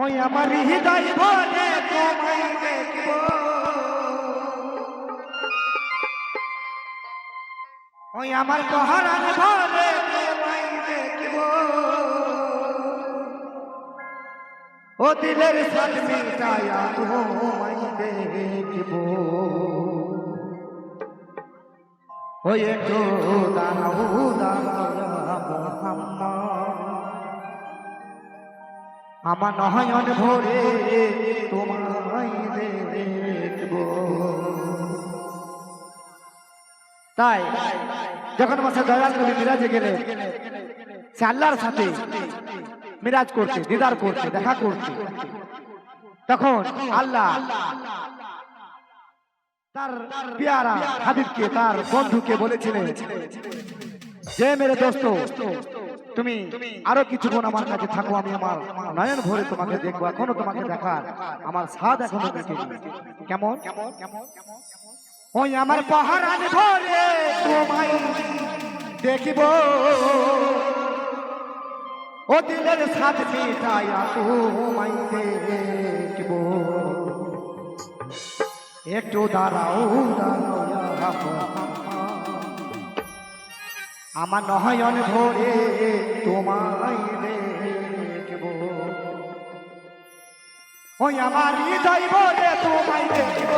ওই আমার হৃদয় ভরে তোমায় দেখব, ওই আমার পহরান ভরে তোমায় দেখব, ও দিলের সাথ মিটায়া তোমায় দেখব, ওই একটু দাঁড়াও দাঁড়াও আমার নয়ন ভরে তোমায় দেখব। তাই যখন মাসে দয়াল নবী মিরাজে গেলে সে আল্লাহর সাথে মিরাজ করতে, দিদার করতে, দেখা করতে, তখন আল্লাহ তার প্যারা হাবিবকে, তার বন্ধুকে বলেছিলেন যে মেরে দোস্ত তুমি আরো কিছুক্ষণ আমার কাছে থাকো, আমি আমার নয়ন ভরে তোমাকে দেখবো, এখনো তোমাকে দেখার আমার স্বাদ এখনো দেখেনি। কেমন ওই আমার পহরান ভরে তোমায় দেখিব, ও দিলের স্বাদ মিটায়া তোমায় দেখব, একটু দাঁড়াও দাঁড়াও আমার নয়ন ভরে তোমায় দেখব, ওই আমার হৃদয় ভরে তোমায় দেখব,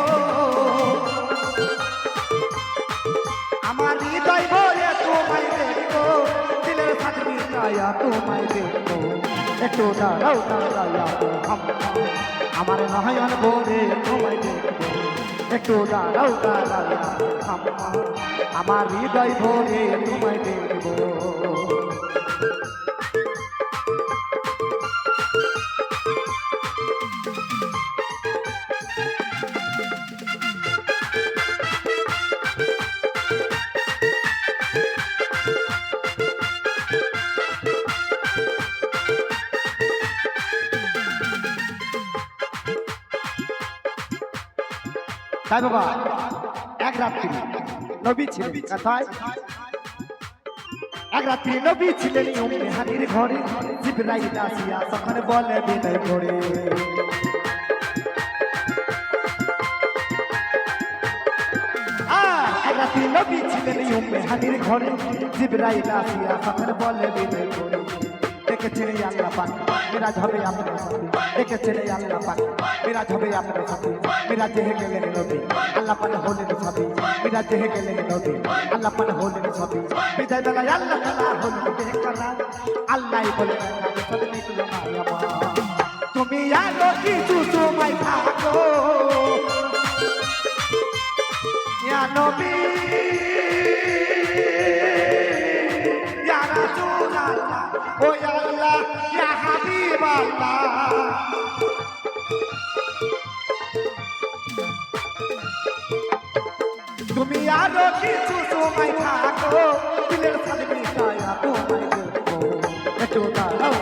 আমার হৃদয় ভরে তোমায় দেখব, দিলের সাথে মিটায়া তোমায় দেখব, একটু দাঁড়াও দাঁড়াও আমার নয়ন ভরে তোমায় দেখব, একটু দাঁড়াও দাঁড়াও আমার হৃদয় ভরে তোমায় দেখব। তাই বাবা এক রাত্রি নবী ছিলেন কথায়, এক রাত্রি নবী ছিলেন উম্মে হানির ঘরে, জিবরাইল আসিয়া তখন বলে বিদায় করে, এক রাত্রি নবী ছিলেন উম্মে হানির ঘরে, জিবরাইল আসিয়া তখন বলে বিদায় করে, দেখেছেন আল্লাহ পাক মিরাজ হবে আপনার সাথে, দেখেছেন আল্লাহ পাক মিরাজ হবে আপনার সাথে, মিরাজে গেলেন নবী আল্লাহ পাক হলেন সাথী, মিরাজে গেলেন নবী আল্লাহ পাক হলেন সাথী, বিদায় বেলায় আল্লাহ তাআলা হলেন বেকারা, আল্লাহই বলেন সাথে নিকলো না আমার, তুমি আলো কিছু সময় থাকো ইয়া নবী ইয়া রাসূলুল্লাহ, ও আল্লাহ ইয়া হাবিবাল্লাহ, তুমি আরো কিছু সময় থাকো, দিলের সাথে মিটায়া তোমায় দেখবো, একটু দাঁড়াও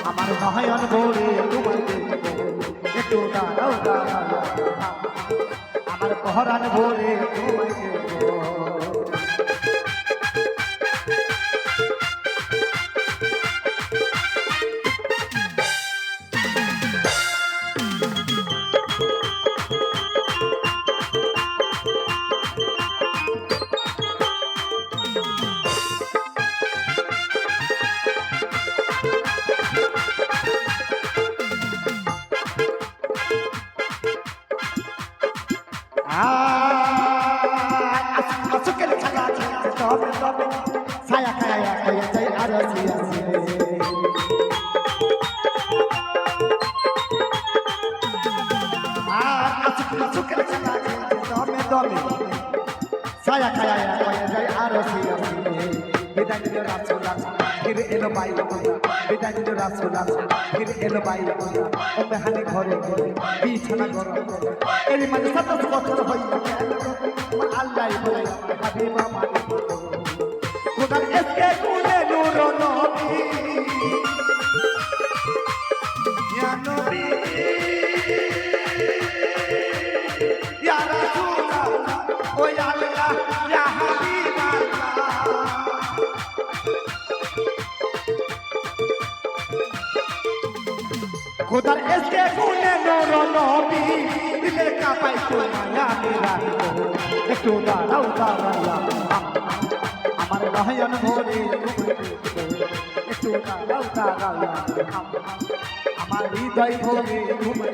আমার নয়ন ভরে তোমায় দেখবো, একটু দাঁড়াও দাঁড়াও আমার পহরান ভরে তোমায় দেখবো। আসুকের ছায়া তবে তবে ছায়া খায়া খায়া যাই আরো আসি আসুকের ছায়া তবে তবে ছায়া খায়া খায়া যাই আরো আসি বিদায় দিল রাসূল ফির এলো বাই বিদায় দিল রাসূল ফির এলো বাই উম্মে হানি ঘরে বিছানা গরম, এর মাঝে 27 বছর হইল আল্লাহই বলে হাবিবা মানে খোদার এসকে গুনে নূর নবী ইয়া নবী ইয়া রাসূলুল্লাহ, ও আল্লাহ ইয়া হাবিবাল্লাহ, खुदार इसके गुने नूर नबी दिले का पाई तो माया मेरा একটু দাঁড়াও দাঁড়াও আমার নয়ন ভরে একটু দাঁড়াও দাঁড়াও আমার হৃদয় ভরে ঘুমে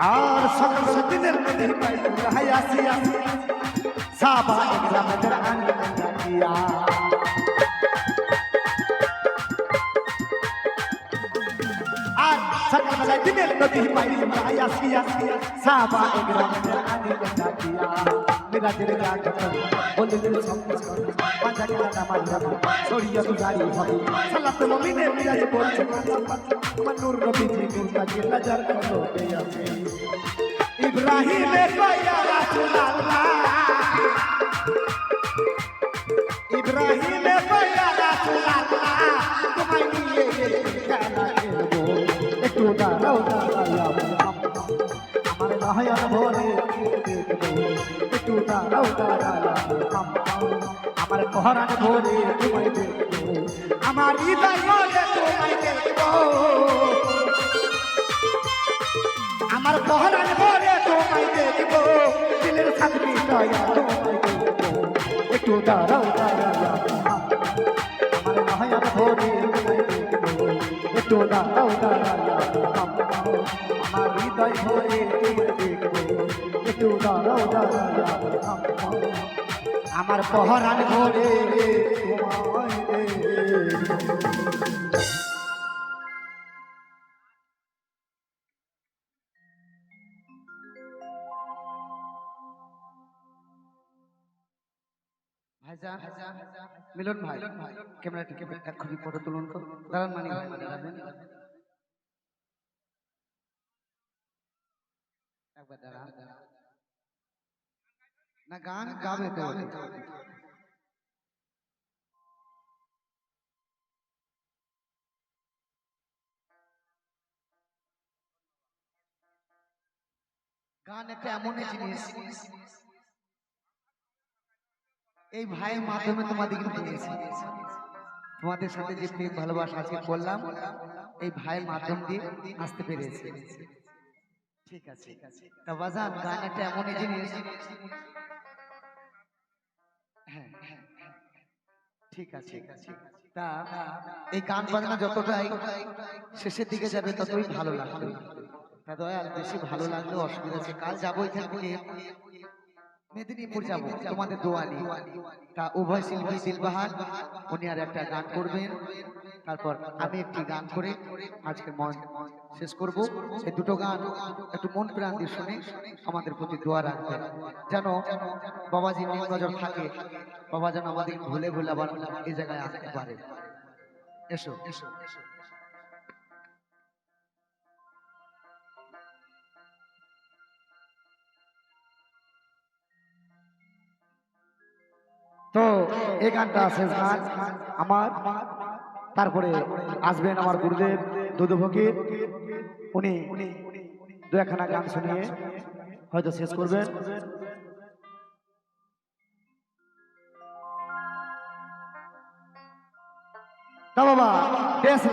আর সকল দিনের মধ্যে পাই হায়াসি আসি সাবা একরাম দরান দিয়া আর সকল দিনের মধ্যে পাই হায়াসি আসি সাবা একরাম দরান দিয়া मेरा दिल जाग बोल दिल सब पांचा के नाम रब छोड़ियो तू जारी होई सलात मोमिने मिजाज बोल मनूर नबी जी का नजर करो गया इब्राहिम या रसूल अल्लाह इब्राहिम या रसूल अल्लाह तुम्हारी ये कहना के वो एक दाओ दाओ हमारे नयन भरे একটু দাঁড়াও দাঁড়াও আমার পহরান ভরে তোমায় দেখবো আমার হৃদয় ভরে তোমায় দেখবো আমার পহরান ভরে তোমায় দেখবো দিলের শান্তি দয়া তোমায় দেখবো একটু দাঁড়াও দাঁড়াও আমার নয়ন ভরে তোমায় দেখবো একটু দাঁড়াও দাঁড়াও আমার হৃদয় ভরে তোমায় দেখবো একটু দাঁড়াও দাঁড়াও আমার পহরান ভরে তোমায় ভাইজান মিলন ভাই ক্যামেরাটাকে এক্ষুনি ফটো তুলুন তো দাঁড়ান মানে একবার দাঁড়ান না গান গাবে তো গান একটা এমনই জিনিস এই ভাইয়ের মাধ্যমে তোমাদের পেয়েছি তোমাদের সাথে যে প্রেম ভালোবাসা আজকে করলাম এই ভাইয়ের মাধ্যম দিয়ে আসতে পেরেছি ঠিক আছে তা বাজান গান একটা এমনই জিনিস হ্যাঁ ঠিক আছে তা এই গান বাজনা যতটাই শেষের দিকে যাবে ততই ভালো লাগবে তা দয়াল বেশি ভালো লাগলে অসুবিধা আছে কাল যাবো এখান থেকে মেদিনীপুর যাবো তোমাদের দোয়ালি তা উভয় শিল্পী দিলবাহার উনি আর একটা গান করবেন তারপর আমি একটি গান করে আজকে মন শেষ করব এই দুটো গান একটু মন প্রাণ দিয়ে শুনে আমাদের প্রতি দোয়া রাখবেন যেন বাবাজি নজর থাকে বাবা যেন আমাদের ভুলে ভুলে আবার এই জায়গায় আসতে পারে এসো এসো তো এই গানটা শেষ গান আমার তারপরে আসবেন আমার গুরুদেব দুদু ফকির উনি দু একখানা গান শুনিয়ে হয়তো শেষ করবেন তা বাবা বেশ